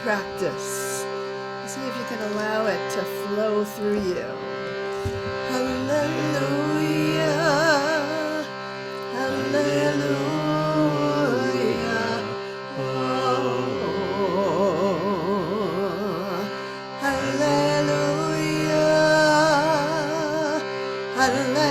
Practice. See if you can allow it to flow through you. Hallelujah, hallelujah, hallelujah, hallelujah.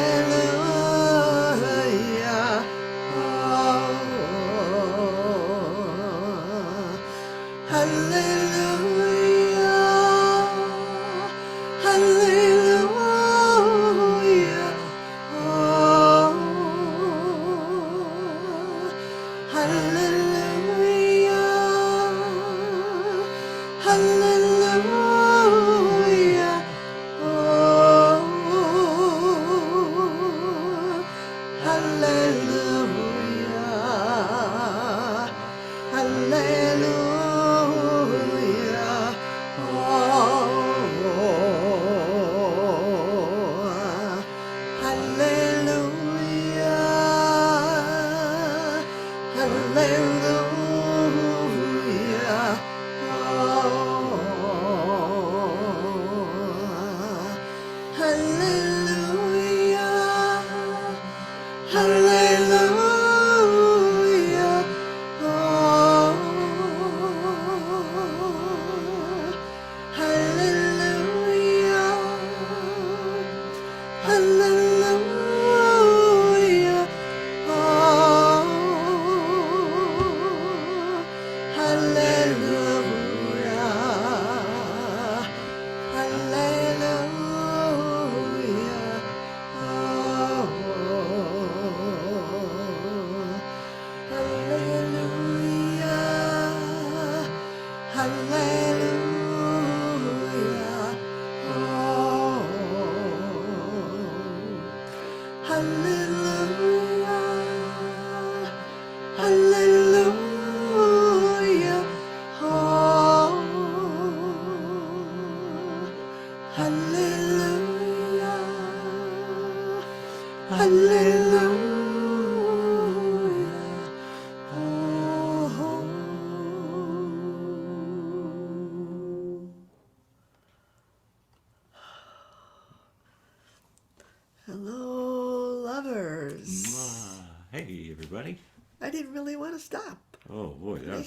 Hello, lovers. Hey, everybody. I didn't really want to stop. Oh boy, that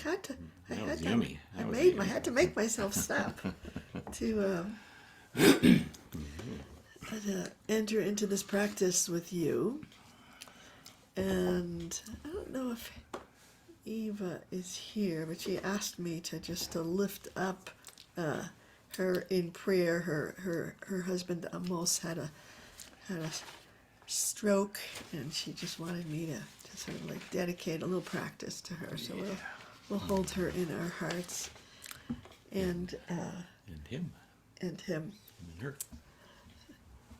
was yummy. I had to make myself stop to enter into this practice with you. And I don't know if Eva is here, but she asked me to lift up her in prayer. Her husband Amos had a stroke, and she just wanted me to sort of like dedicate a little practice to her. So we'll hold her in our hearts, and him and her.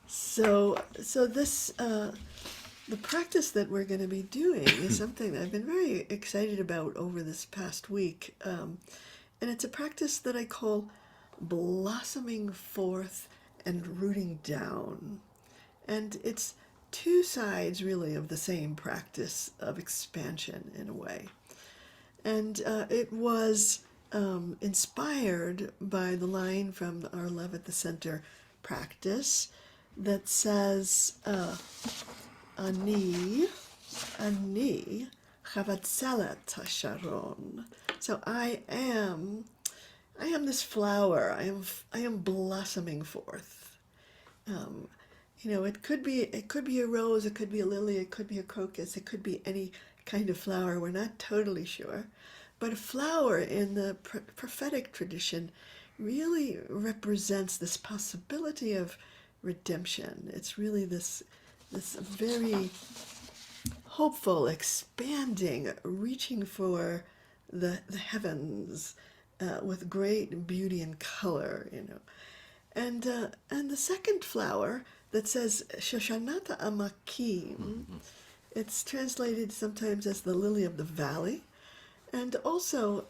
So this the practice that we're going to be doing is something that I've been very excited about over this past week, and it's a practice that I call blossoming forth and rooting down. And it's two sides really of the same practice of expansion in a way. And it was inspired by the line from our Love at the Center practice that says, Ani chavatzelet hasharon. So I am this flower. I am blossoming forth. It could be a rose, it could be a lily, it could be a crocus, it could be any kind of flower. We're not totally sure, but a flower in the prophetic tradition really represents this possibility of redemption. It's really this very hopeful, expanding, reaching for the heavens with great beauty and color, And the second flower that says shoshanat Mima'amakim, it's translated sometimes as the lily of the valley, and also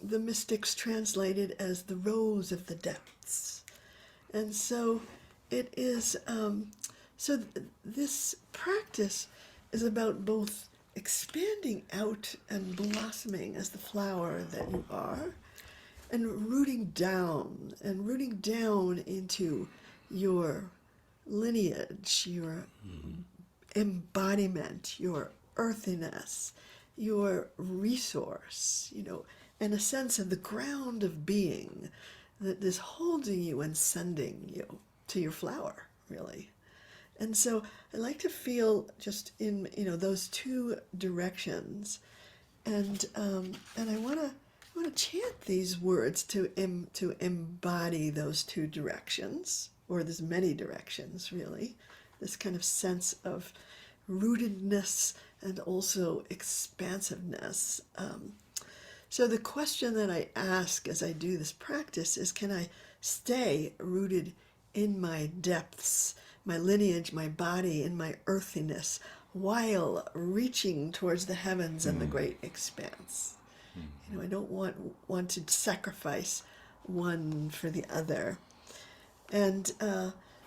the mystics translate it as the rose of the depths. And so it is, this practice is about both expanding out and blossoming as the flower that you are, and rooting down into your lineage, your embodiment, your earthiness, your resource, and a sense of the ground of being that is holding you and sending you to your flower, really. And so I like to feel just in those two directions, and I want to chant these words to embody those two directions, or there's many directions really. This kind of sense of rootedness and also expansiveness. So the question that I ask as I do this practice is, can I stay rooted in my depths, my lineage, my body, in my earthiness, while reaching towards the heavens and the great expanse? I don't want to sacrifice one for the other. And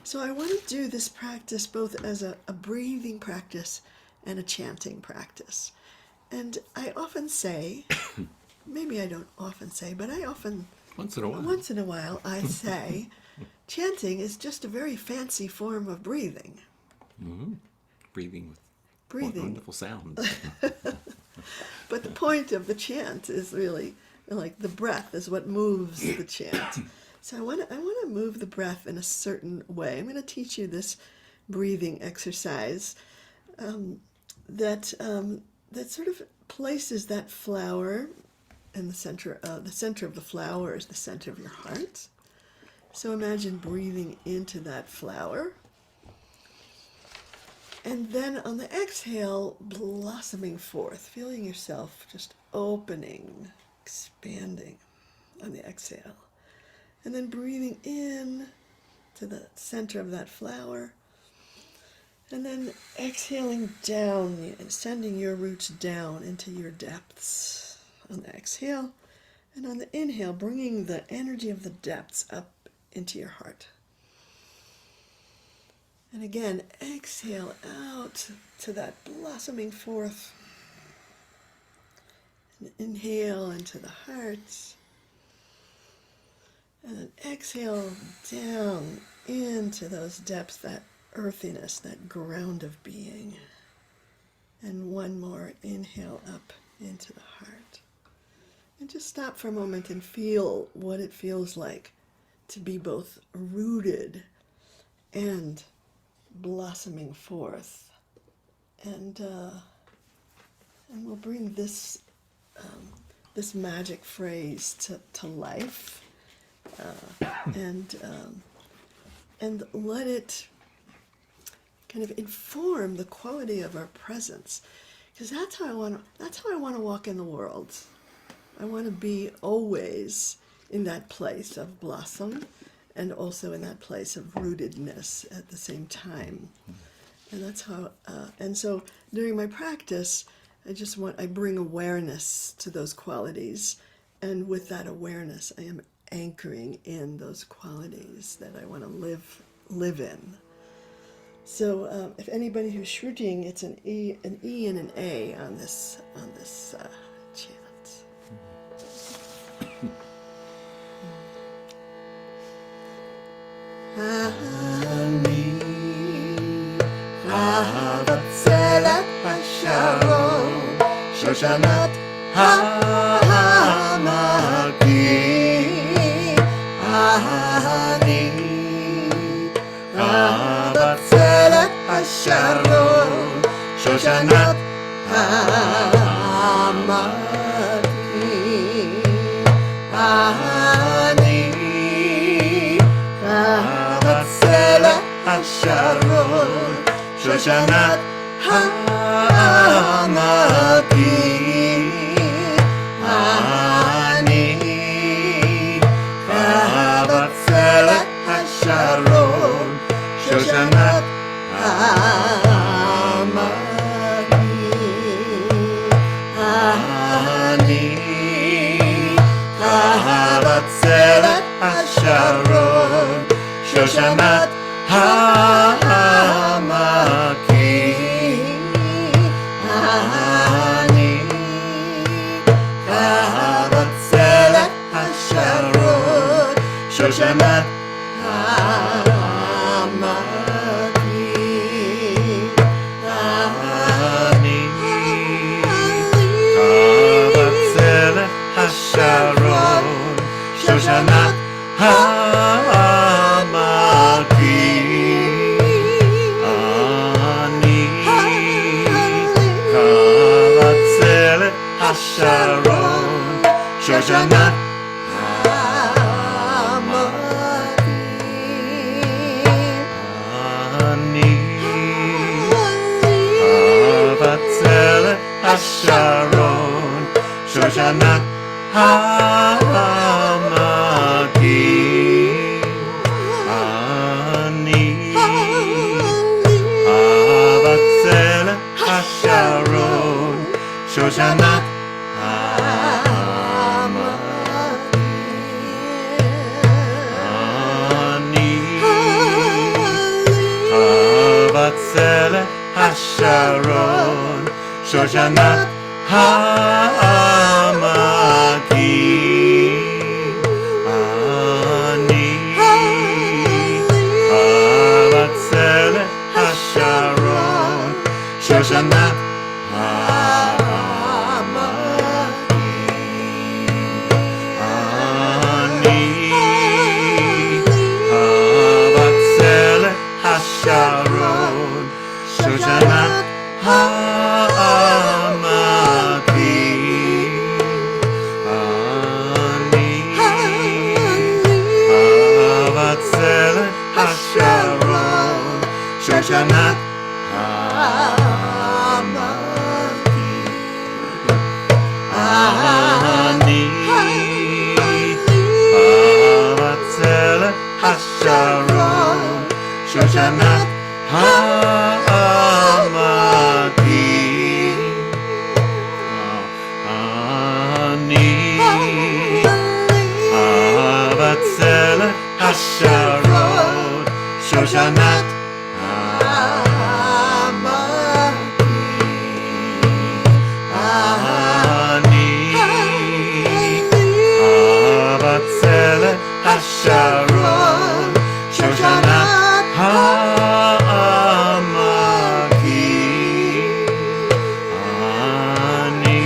so I want to do this practice both as a breathing practice and a chanting practice. And I often say, maybe I don't often say, but I often, once in a while, I say, chanting is just a very fancy form of breathing. Mm-hmm. Breathing with wonderful sounds. But the point of the chant is really like the breath is what moves the chant. So I want to move the breath in a certain way. I'm going to teach you this breathing exercise that sort of places that flower in the center. The center of the flower is the center of your heart. So imagine breathing into that flower. And then on the exhale, blossoming forth, feeling yourself just opening, expanding on the exhale. And then breathing in to the center of that flower. And then exhaling down, sending your roots down into your depths on the exhale. And on the inhale, bringing the energy of the depths up into your heart. And again, exhale out to that blossoming forth. And inhale into the heart. And then exhale down into those depths, that earthiness, that ground of being. And one more inhale up into the heart. And just stop for a moment and feel what it feels like to be both rooted and blossoming forth. And we'll bring this magic phrase to life. And let it kind of inform the quality of our presence, because that's how I want to walk in the world. I want to be always in that place of blossom, and also in that place of rootedness at the same time. And that's how. And so during my practice, I bring awareness to those qualities, and with that awareness, I am anchoring in those qualities that I want to live in. So if anybody who's shruting, it's an E and an A on this chant. Ani chavatzelet hasharon shoshanat Mima'amakim. Ani chavatzelet hasharon shoshanat Mima'amakim. Ani chavatzelet hasharon shoshanat Mima'amakim. Ani chavatzelet hasharon shoshanat Mima'amakim. Ani chavatzelet hasharon shoshanat Mima'amakim. Ani chavatzelet hasharon shoshanat Mima'amakim. Ani chavatzelet hasharon shoshanat Mima'amakim. Ani chavatzelet hasharon shoshanat Ani chavatzelet hasharon shoshanat Mima'amakim. Ani chavatzelet hasharon shoshanat Ani chavatzelet hasharon shoshanat Mima'amakim. Ani chavatzelet hasharon shoshanat Ani chavatzelet hasharon shoshanat Mima'amakim. Ani chavatzelet hasharon shoshanat Ani chavatzelet hasharon shoshanat Mima'amakim. Ani chavatzelet hasharon shoshanat Ani chavatzelet hasharon shoshanat Mima'amakim. Ani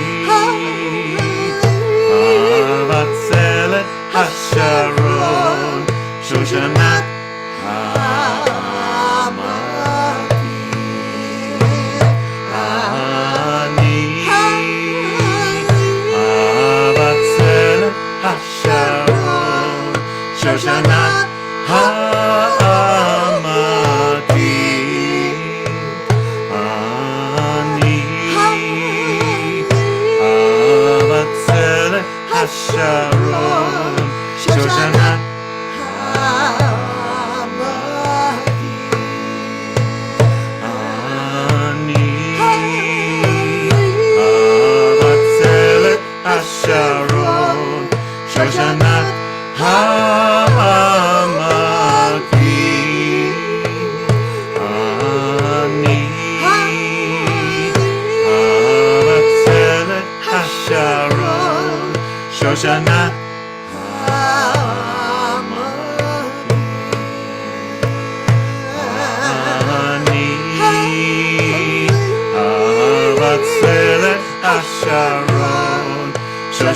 chavatzelet hasharon shoshanat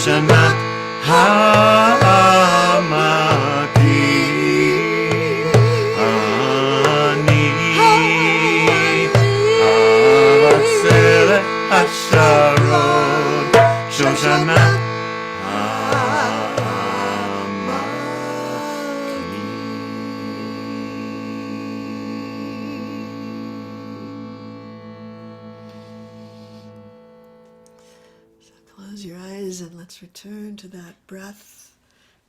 shoshanat ha'amakim ani chavatzelet hasharon shoshanat Close your eyes and let's return to that breath,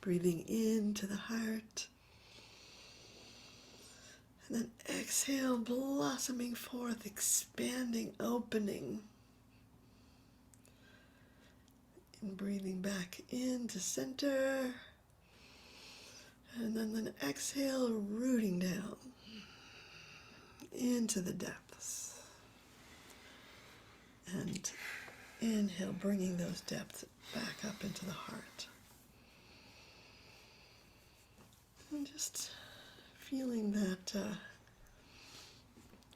breathing into the heart. And then exhale, blossoming forth, expanding, opening. And breathing back into center. And then exhale, rooting down into the depths. And inhale, bringing those depths back up into the heart. And just feeling that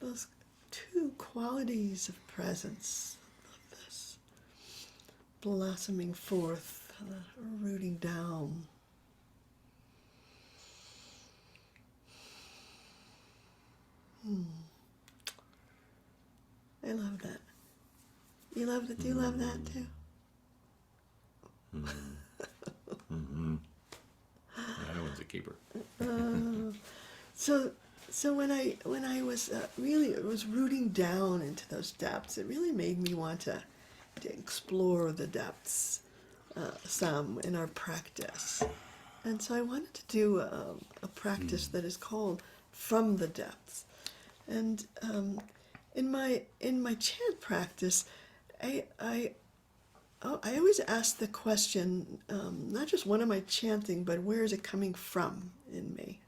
those two qualities of presence of this blossoming forth, rooting down. I love that. You love that? Do you love that too? That one's a keeper. So when I was was rooting down into those depths, it really made me want to explore the depths some in our practice. And so I wanted to do a practice that is called From the Depths. And in my chant practice, I always ask the question, not just what am I chanting, but where is it coming from in me?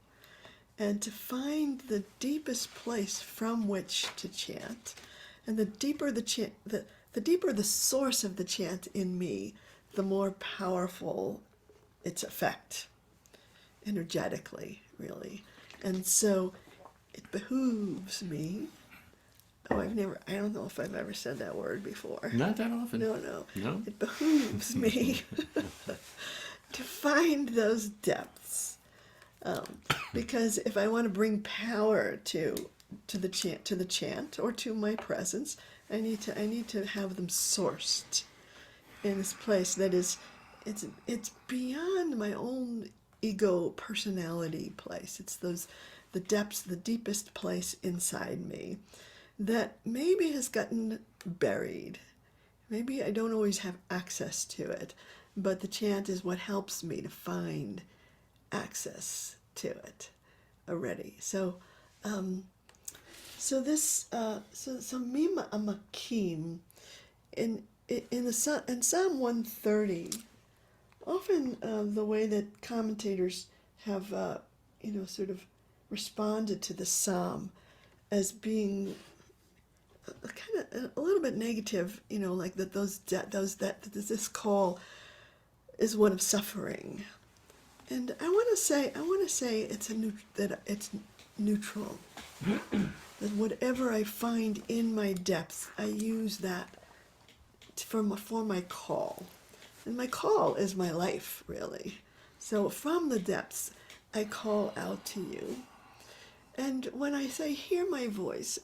And to find the deepest place from which to chant, and the deeper the chant, the deeper the source of the chant in me, the more powerful its effect, energetically, really. And so it behooves me. Oh, I don't know if I've ever said that word before. Not that often. No. No? It behooves me to find those depths. Because if I want to bring power to the chant or to my presence, I need to have them sourced in this place that is, it's beyond my own ego personality place. It's the depths, the deepest place inside me that maybe has gotten buried. Maybe I don't always have access to it, but the chant is what helps me to find access to it already. So Mima'amakim in Psalm 130, often the way that commentators have sort of responded to the psalm as being kind of a little bit negative, like that this call is one of suffering. And I want to say it's it's neutral. That whatever I find in my depths, I use that for my call. And my call is my life, really. So from the depths, I call out to you. And when I say, hear my voice,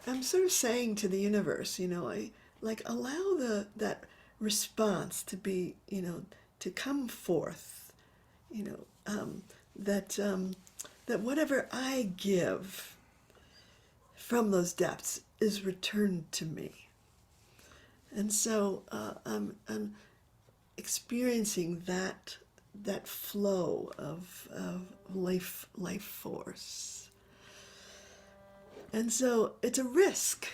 I'm sort of saying to the universe, I allow that response to be, to come forth, that whatever I give from those depths is returned to me. And so I'm experiencing that flow of life force. And so it's a risk,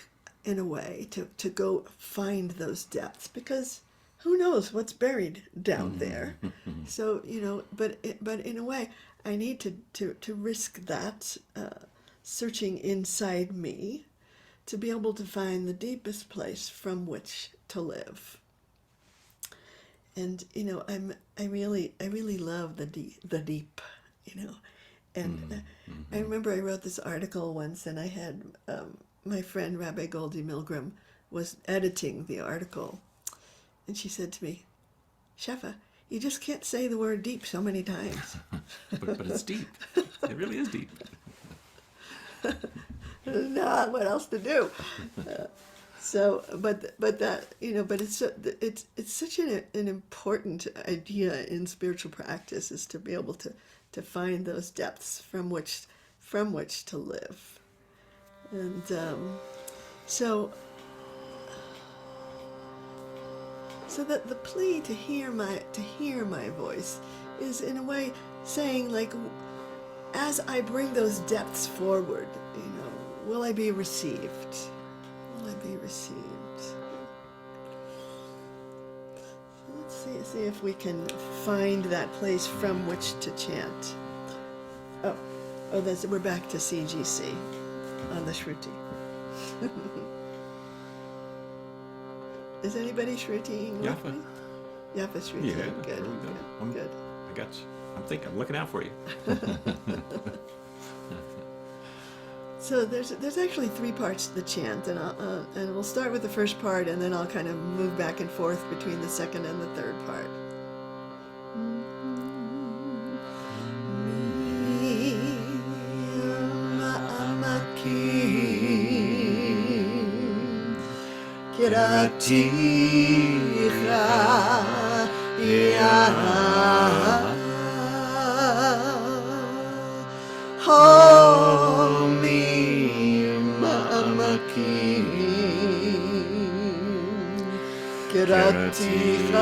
in a way, to go find those depths, because who knows what's buried down there. So, but in a way, I need to risk that, searching inside me, to be able to find the deepest place from which to live. And I really love the deep, And I remember I wrote this article once, and I had my friend Rabbi Goldie Milgram was editing the article, And she said to me, Shefa, you just can't say the word deep so many times. but it's deep. It really is deep. Nah, what else to do? But it's such an important idea in spiritual practice, is to be able to find those depths from which to live. And so that the plea to hear my voice is in a way saying, like, as I bring those depths forward, will I be received? Will I be received? Let's see if we can find that place from which to chant. We're back to CGC on the Shruti. Is anybody Shrutiing with me? Yafa Shruti. Yeah, Good. really good. Yeah, good. I got you. I'm looking out for you. So there's actually 3 parts to the chant, and we'll start with the first part, and then I'll kind of move back and forth between the second and the third part. Mima'amakim kiraticha Mima'amakim kiraticha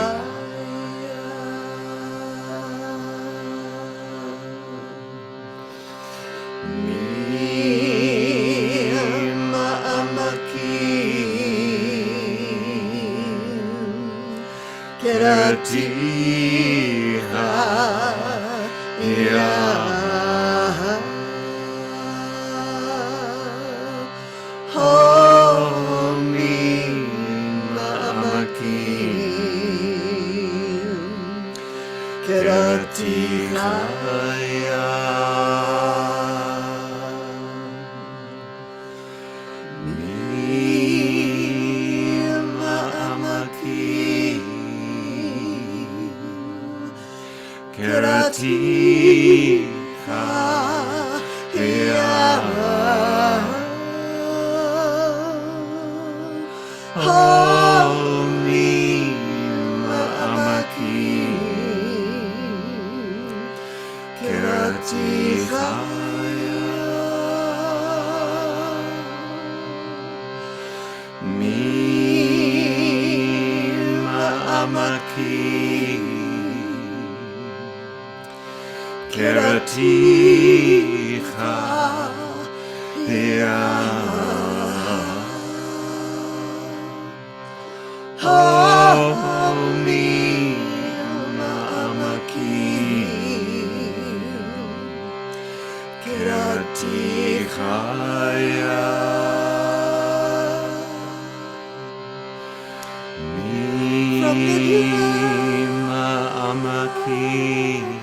Mima'amakim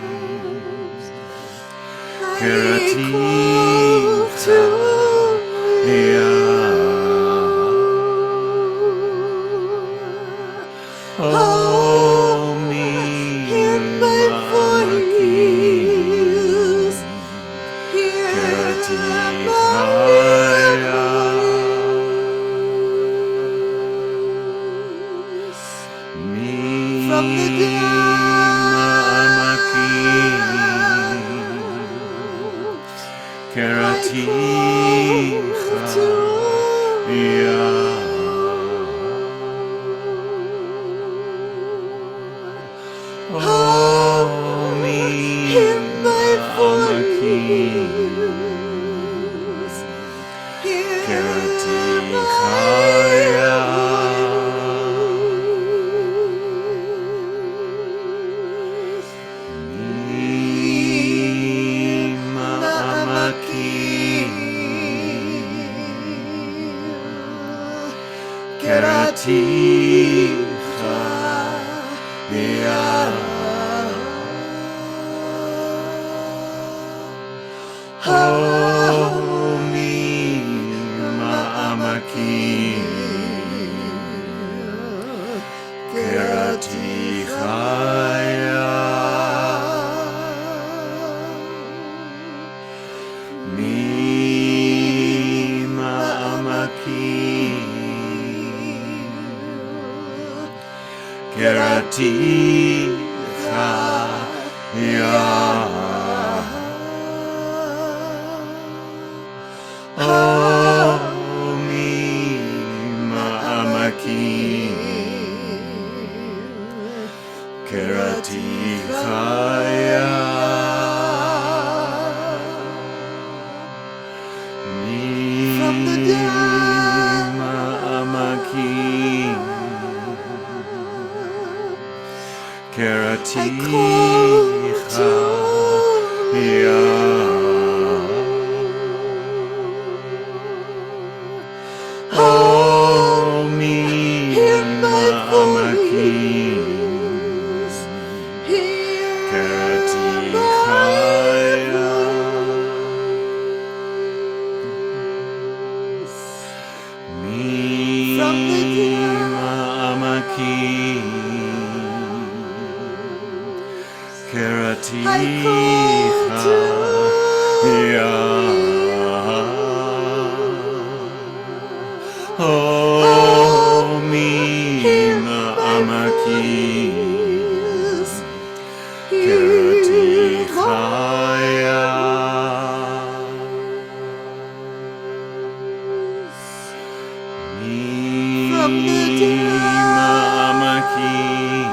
kiraticha Mima'amakim Mima'amakim Keraticha Mima'amakim From the Mima'amakim I call to Oh, hear my Mima'amakim voice, hear my Keratichaya voice. From the Mima'amakim I call to Oh, hear my Mima'amakim voice, hear Keratichaya from the Mima'amakim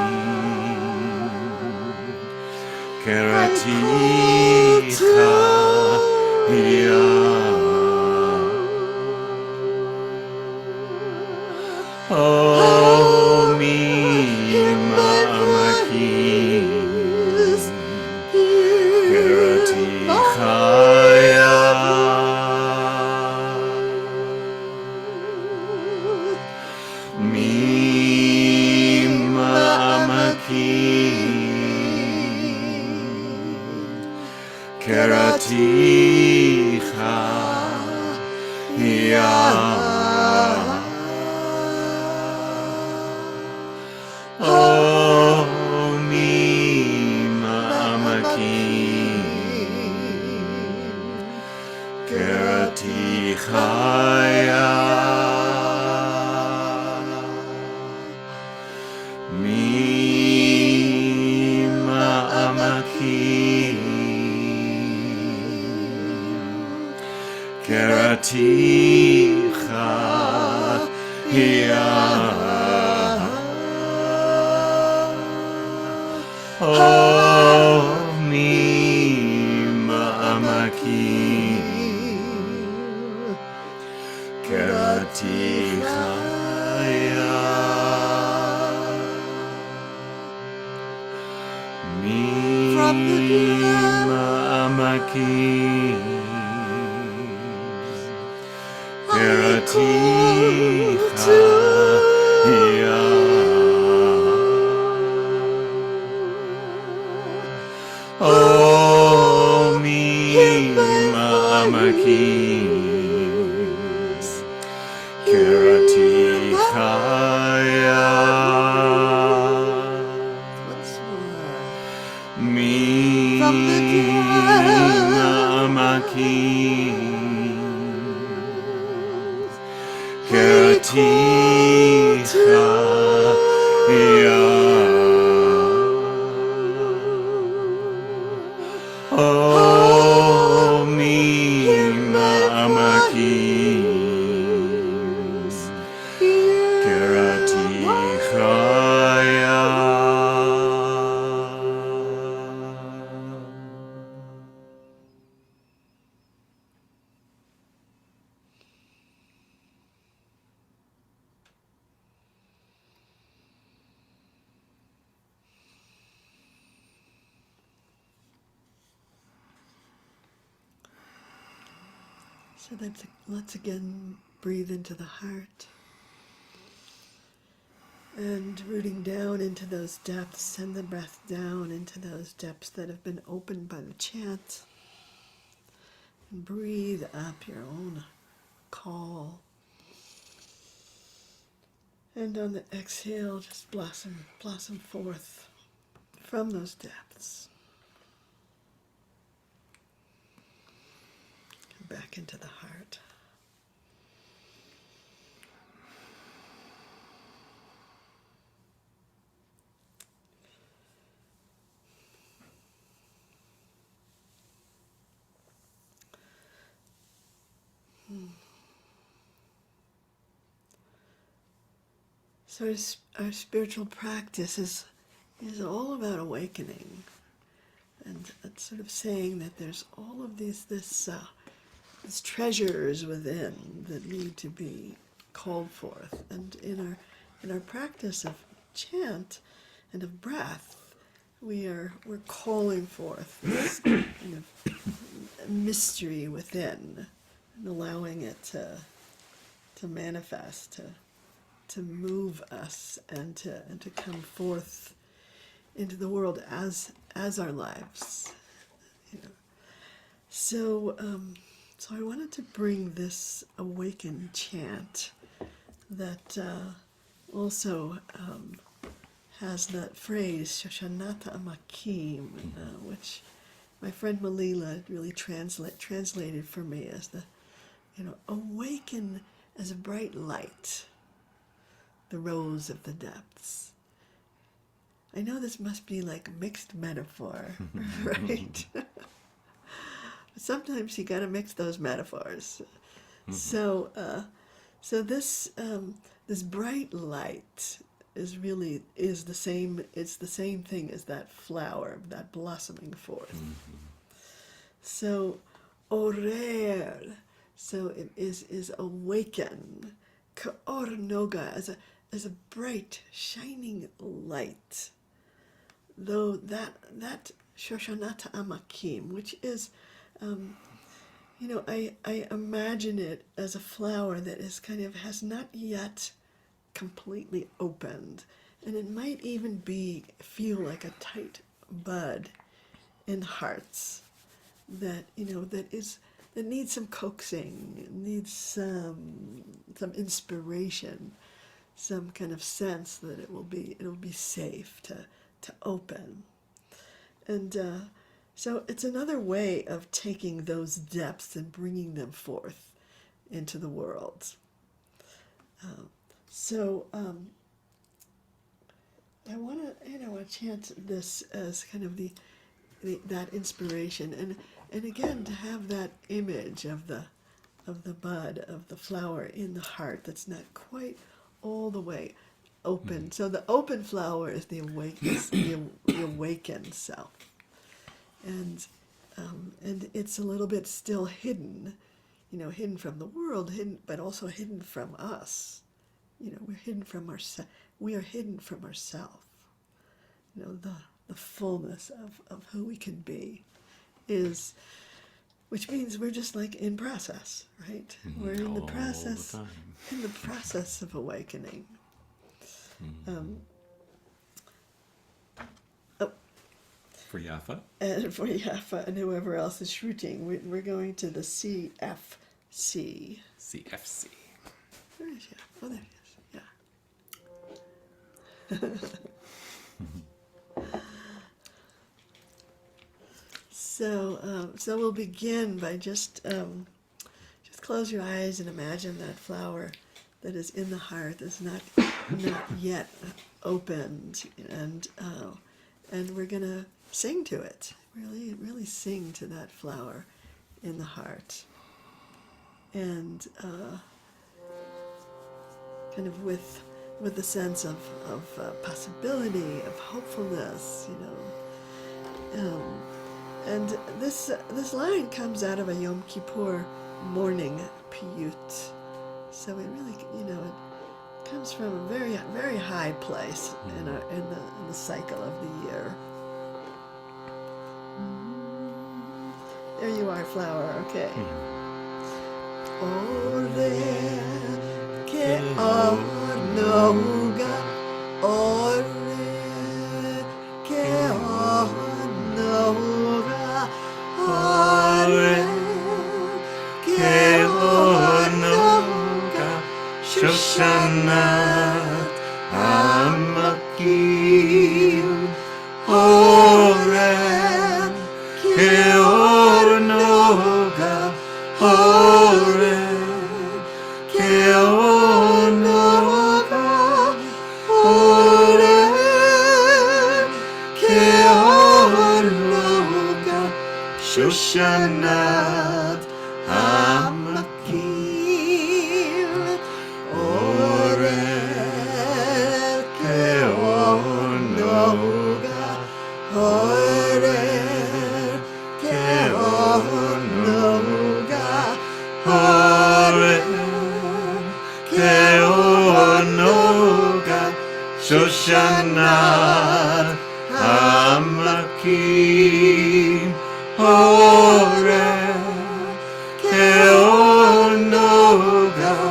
Keratichaya Oh, Mima'amakim Keratichaya Mima'amakim Keratichaya Oh, Mima'amakim Keratichaya Mima'amakim Keratichaya Oh, Mima'amakim Keratichaya Mima'amakim Keratichaya Oh, Mima'amakim Keratichaya once more. Mima'amakim Keratichaya Oh, Mima'amakim Keratichaya So let's again breathe into the heart. And rooting down into those depths, send the breath down into those depths that have been opened by the chant. And breathe up your own call. And on the exhale, just blossom forth from those depths. back into the heart. So our spiritual practice is all about awakening, and it's sort of saying that there's all of these treasures within that need to be called forth. And in our practice of chant and of breath, we're calling forth this kind of mystery within and allowing it to manifest, to move us and to come forth into the world as our lives, you know. So I wanted to bring this Awaken chant that also has that phrase Mima'amakim, which my friend Malila really translated for me as the, awaken as a bright light, the rose of the depths. I know this must be like a mixed metaphor, right? But sometimes you got to mix those metaphors. So this bright light is the same. It's the same thing as that flower, that blossoming forth. So Oraryr, so it is awaken. Nogah, as a bright, shining light. Though that shoshanat amakim, which is, I imagine it as a flower that is has not yet completely opened, and it might even feel like a tight bud in hearts that that needs some coaxing, needs some inspiration, some kind of sense that it'll be safe to open. And so it's another way of taking those depths and bringing them forth into the world. I want to chant this as kind of that inspiration, and again to have that image of the bud, of the flower in the heart that's not quite all the way open. So the open flower is the awakened self, and it's a little bit still hidden, hidden from the world, but also hidden from us. We're hidden from ourselves. We are hidden from ourselves. The fullness of who we can be is, which means we're just like in process, right? We're in the process, of awakening. For Yafa? And for Yafa and whoever else is shooting, we're going to the CFC. CFC. Where is Yafa? Oh, there he is. Yeah. So we'll begin by just close your eyes and imagine that flower that is in the heart that's not yet opened, and we're gonna sing to it. Really sing to that flower in the heart, and kind of with the sense of possibility, of hopefulness, and this line comes out of a Yom Kippur Morning Piyyut. So it really, it comes from a very, very high place in the cycle of the year. There you are, flower. Okay. Oraryr nogah, Oraryr nogah, Oraryr nogah, shoshanat amakim, Oraryr nogah, Oraryr, nogah, Oraryr, nogah, shoshanat hamakim. Oraryr, nogah, Oraryr, nogah, Oraryr, nogah, shoshanat hamakim. Oraryr, nogah,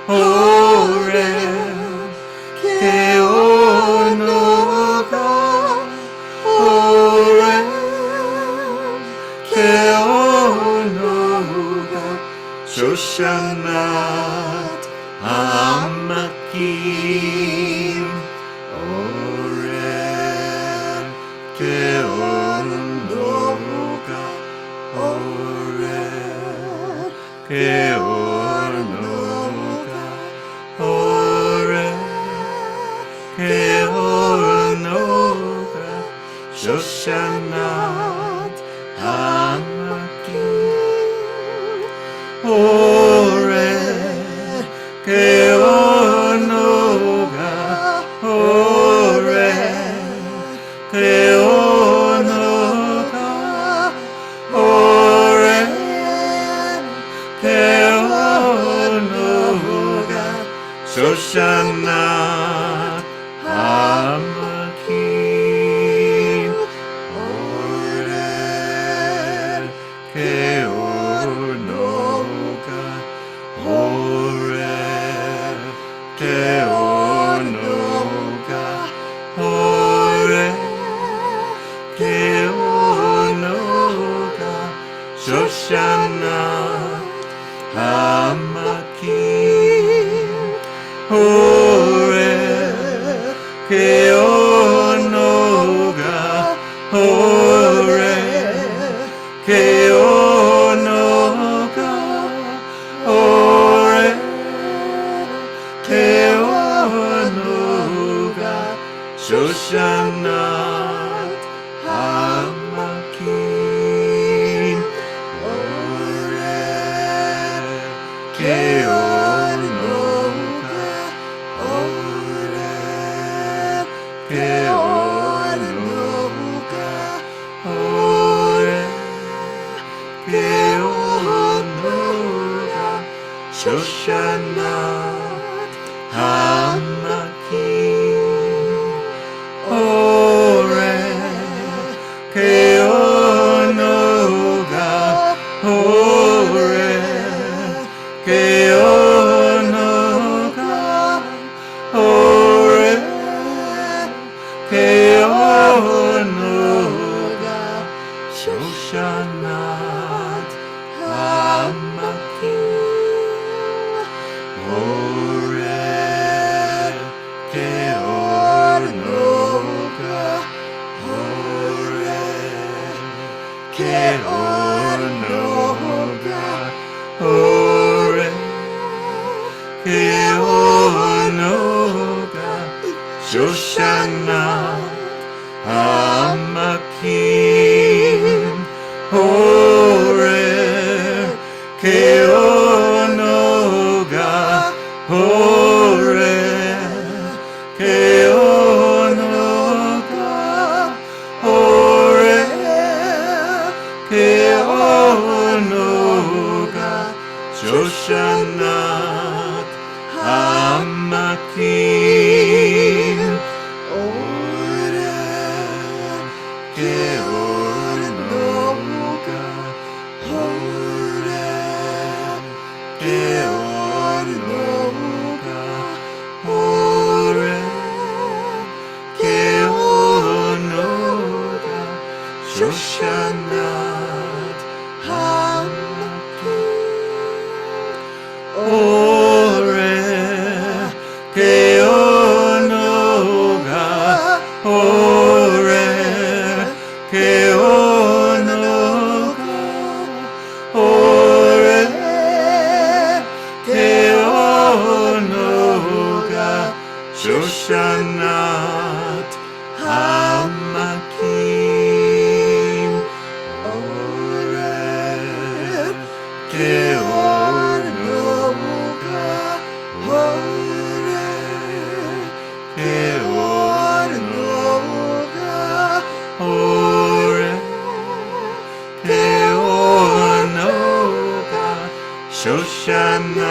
Oraryr, nogah, Oraryr, nogah, shoshanat hamakim. Oraryr, nogah, Oraryr, nogah, Oraryr, nogah, shoshanat hamakim. Oraryr, nogah, Oraryr, nogah, Oraryr, nogah, shoshanat hamakim. Oraryr, nogah, Oraryr, nogah, Oraryr, nogah, shoshanat hamakim. Oraryr, nogah, Oraryr, nogah, Oraryr, nogah, shoshanat hamakim. Oraryr, nogah, Oraryr, nogah, Oraryr, nogah, shoshanat hamakim. Oraryr, nogah, Oraryr, nogah, Oraryr, nogah, shoshanat hamakim. Oraryr, nogah, Oraryr, nogah, Oraryr, nogah, shoshanat hamakim. Oraryr, nogah, Oraryr, nogah, Oraryr, nogah, shoshanat hamakim. Oraryr, nogah, Oraryr, nogah, Oraryr, nogah, shoshanat hamakim. shoshanat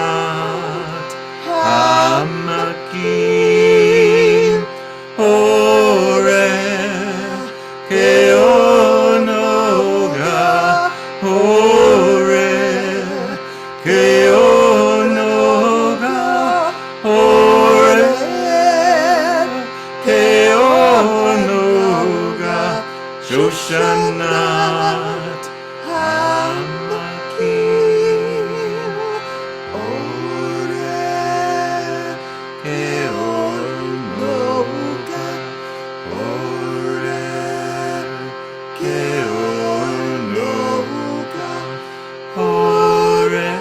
hamakim Oraryr nogah Oraryr nogah Oraryr nogah shoshanat hamakim Oraryr nogah Oraryr nogah Oraryr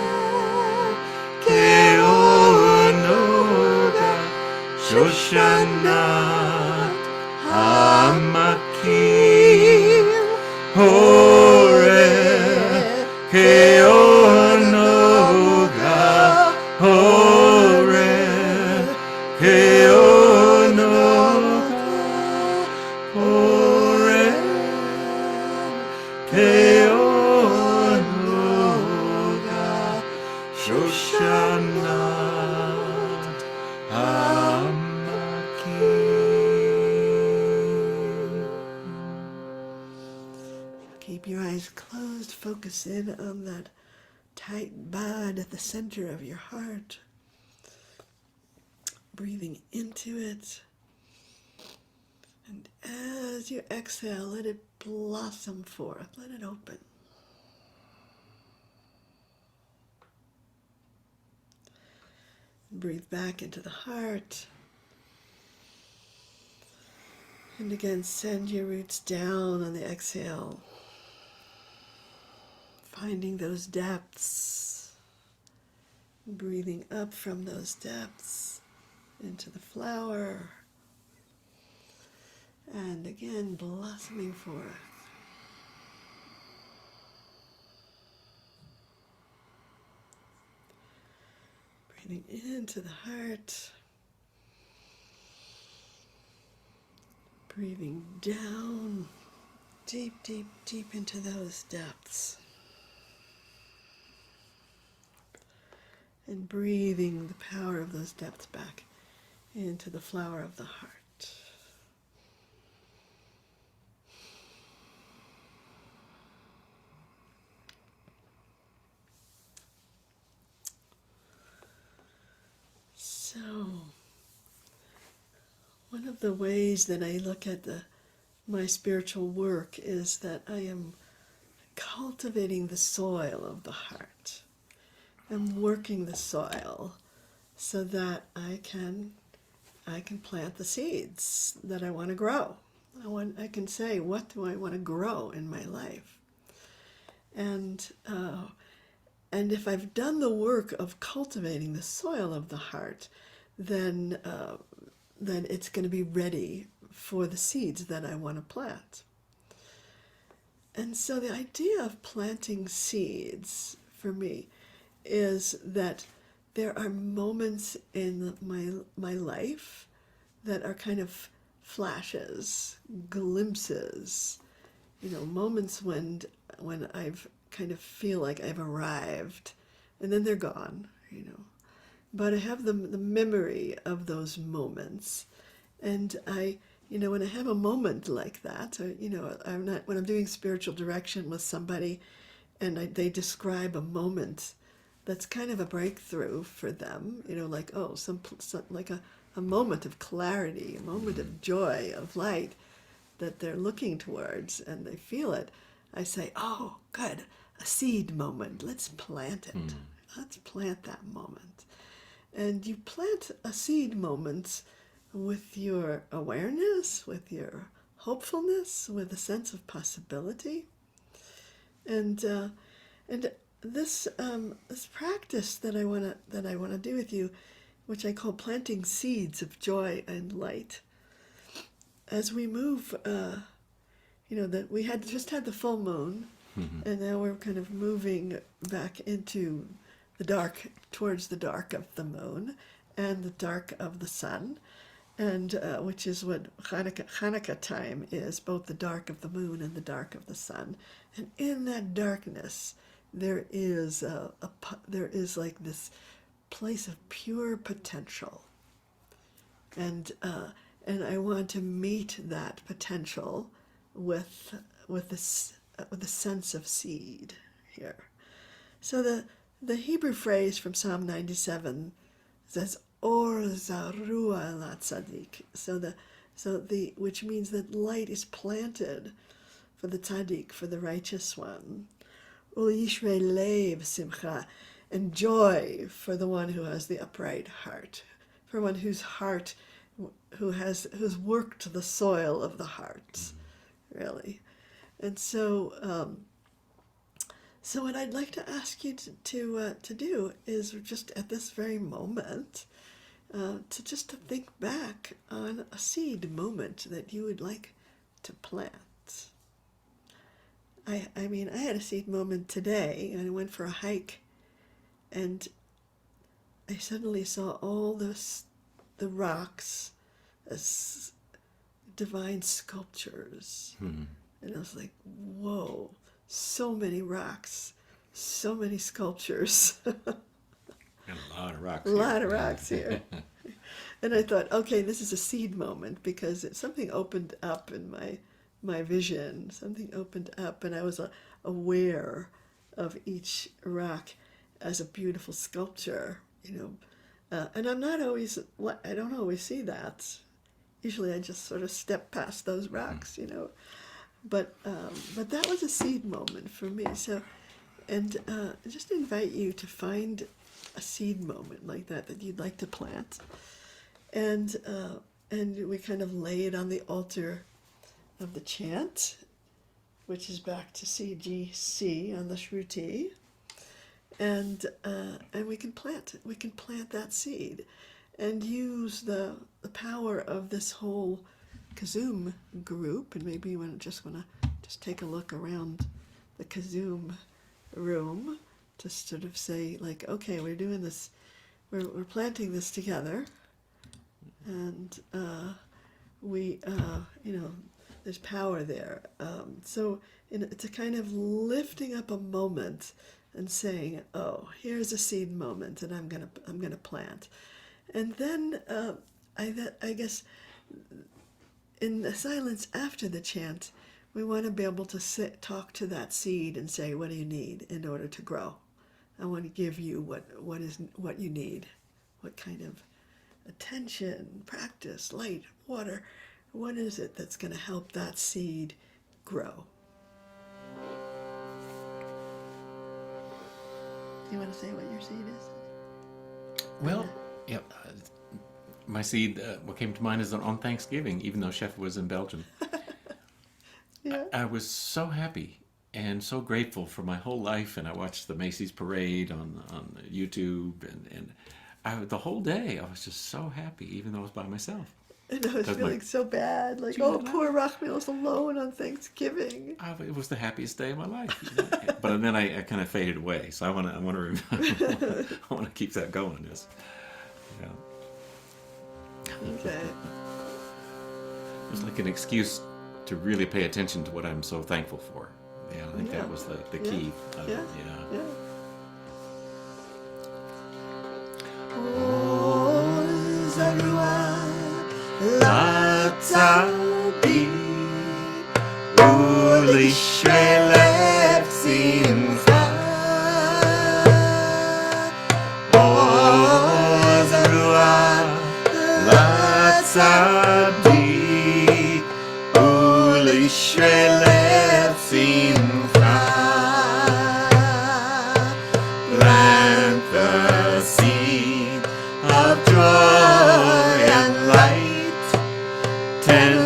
nogah shoshanat hamakim Oraryr nogah Oraryr nogah Oraryr nogah shoshanat hamakim. Keep your eyes closed. Focus in on that tight bud at the center of your heart. Breathing into it. And as you exhale, let it blossom forth. Let it open. Breathe back into the heart. And again, send your roots down on the exhale. Finding those depths. Breathing up from those depths into the flower. And again, blossoming forth. Breathing into the heart. Breathing down, deep, deep, deep into those depths. And breathing the power of those depths back into the flower of the heart. So, one of the ways that I look at my spiritual work is that I am cultivating the soil of the heart. I'm working the soil so that I can plant the seeds that I want to grow. I can say, what do I want to grow in my life? And if I've done the work of cultivating the soil of the heart, then it's going to be ready for the seeds that I want to plant. And so the idea of planting seeds for me is that there are moments in my life that are kind of flashes, glimpses, moments when I've kind of feel like I've arrived, and then they're gone, But I have the memory of those moments, and when I have a moment like that, or, when I'm doing spiritual direction with somebody, and they describe a moment that's kind of a breakthrough for them, like like a moment of clarity, a moment of joy, of light that they're looking towards, and they feel it. I say, oh, good, a seed moment. Let's plant it. Let's plant that moment. And you plant a seed moment with your awareness, with your hopefulness, with a sense of possibility. And this practice that I want to do with you, which I call planting seeds of joy and light. As we move, that we had just had the full moon, and now we're kind of moving back into the dark, towards the dark of the moon and the dark of the sun, and which is what Hanukkah time is, both the dark of the moon and the dark of the sun. And in that darkness, there is there is like this place of pure potential, and I want to meet that potential with the sense of seed here. So the Hebrew phrase from Psalm 97 says zarua laTzadik. Which means that light is planted for the tzaddik, for the righteous one. Yishrei lev simcha, and joy for the one who has the upright heart, for one whose heart, who's worked the soil of the heart, really. And so what I'd like to ask you to do is just at this very moment to think back on a seed moment that you would like to plant. I had a seed moment today, and I went for a hike, and I suddenly saw all the rocks as divine sculptures. And I was like, whoa, so many rocks, so many sculptures. And a lot of rocks. A lot of rocks here. And I thought, okay, this is a seed moment, because something opened up in my vision. Something opened up, and I was aware of each rock as a beautiful sculpture, and I don't always see that. Usually I just sort of step past those rocks, But that was a seed moment for me. So, and just invite you to find a seed moment like that you'd like to plant, and we kind of lay it on the altar of the chant, which is back to CGC on the Shruti, and we can plant it. We can plant that seed, and use the power of this whole KZOOM group. And maybe you want to take a look around the KZOOM room to sort of say, like, okay, we're doing this, we're planting this together, and there's power there. So it's a kind of lifting up a moment and saying, oh, here's a seed moment, and I'm gonna plant. And then I guess in the silence after the chant, we want to be able to talk to that seed and say, what do you need in order to grow? I want to give you what you need. What kind of attention, practice, light, water, what is it that's going to help that seed grow? You want to say what your seed is? Well, yeah, my seed, what came to mind is on Thanksgiving, even though Chef was in Belgium. Yeah. I was so happy and so grateful for my whole life, and I watched the Macy's parade on YouTube, and the whole day I was just so happy, even though I was by myself. And I was feeling so bad, like, oh, poor Rachmel's alone on Thanksgiving. It was the happiest day of my life, but then I kind of faded away. So I want to keep that going. Okay. It was like an excuse to really pay attention to what I'm so thankful for. Yeah, I think that was the key. Yeah. Oh, zarua, laTzadik, ulishrelet simcha. Oh, zarua, laTzadik, ulishrelet simcha. Plant the seed of joy and light, tend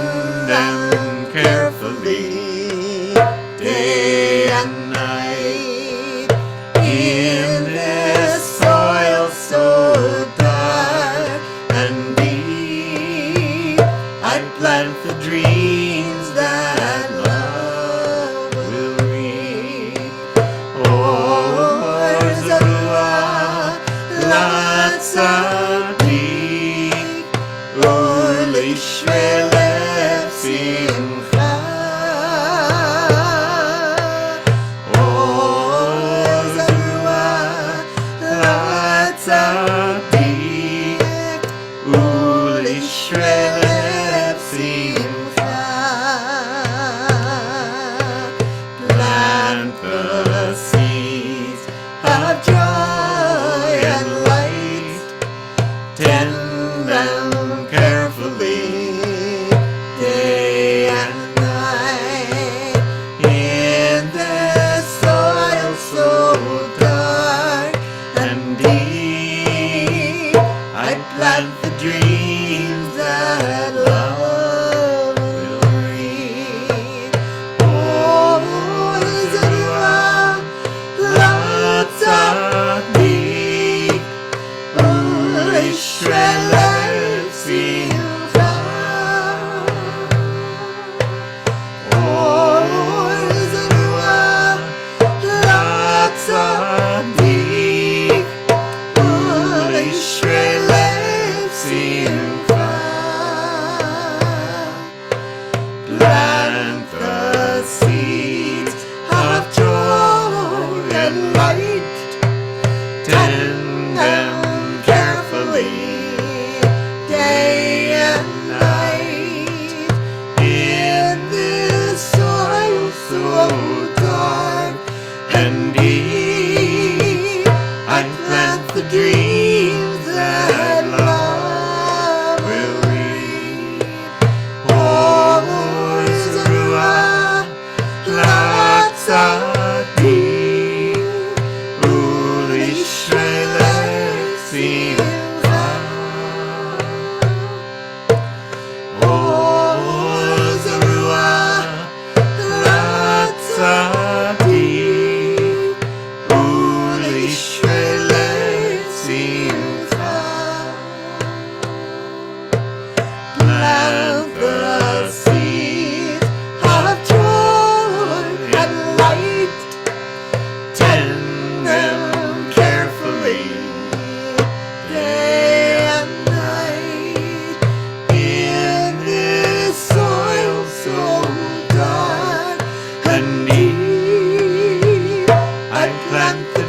them carefully, day and night, in this soil so dark and deep,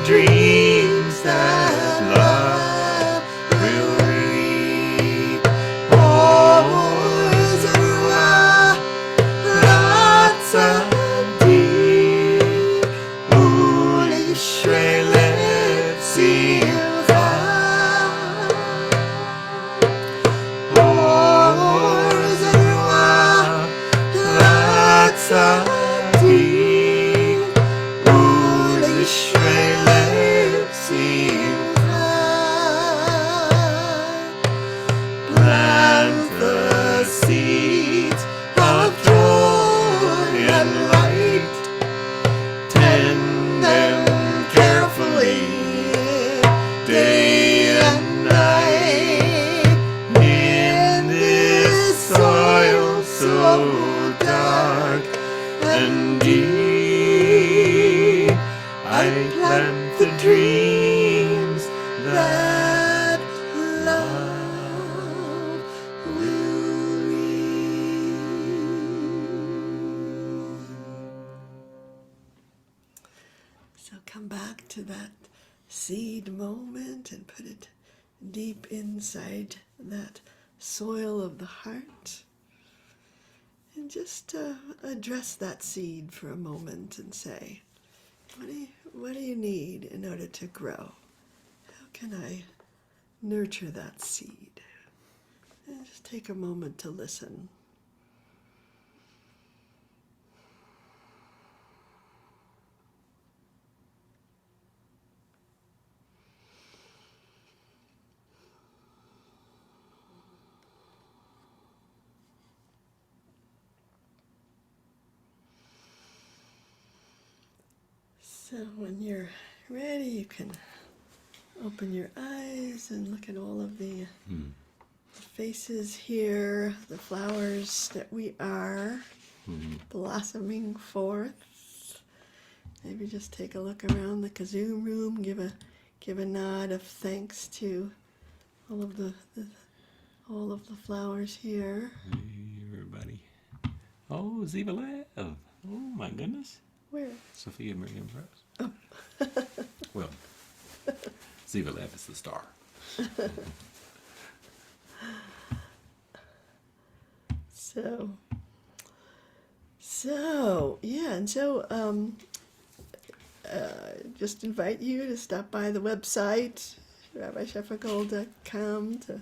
dreams that love will reap. Oh, zarua, laTzadik, u'lishrelet simcha. Oh, zarua, laTzadik, u'lishrelet simcha. Plant the seeds of joy and light. Tend them carefully, day and night. In this soil so dark and deep, I plant the dreams that love will reap. So come back to that seed moment and put it deep inside that soil of the heart. And just address that seed for a moment and say, what do you need in order to grow? How can I nurture that seed? And just take a moment to listen. So when you're ready, you can open your eyes and look at all of the faces here, the flowers that we are blossoming forth. Maybe just take a look around the KZOOM room, give a nod of thanks to all of the flowers here. Hey, everybody. Oh, Ziva Lev. Oh, my goodness. Where? Sophia Miriam Rose. Oh. Well, Ziva Lev is the star. So yeah, and so just invite you to stop by the website, rabbisheffergold.com, to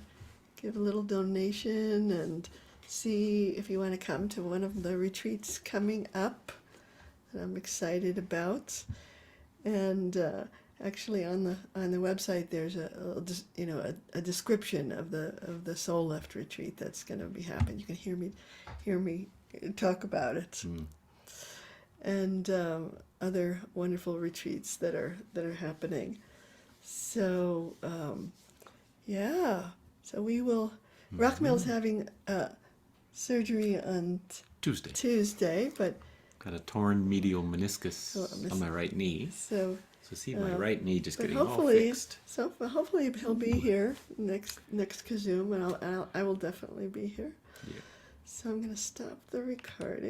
give a little donation and see if you want to come to one of the retreats coming up that I'm excited about. And actually on the website there's a description of the Soul Left retreat that's going to be happening. You can hear me talk about it. And other wonderful retreats that are happening. So so we will. Rockmill's having surgery on Tuesday, but got a torn medial meniscus on my right knee. So see my right knee just getting all fixed. So hopefully he'll be here next KZOOM, and I will definitely be here. Yeah. So I'm going to stop the recording.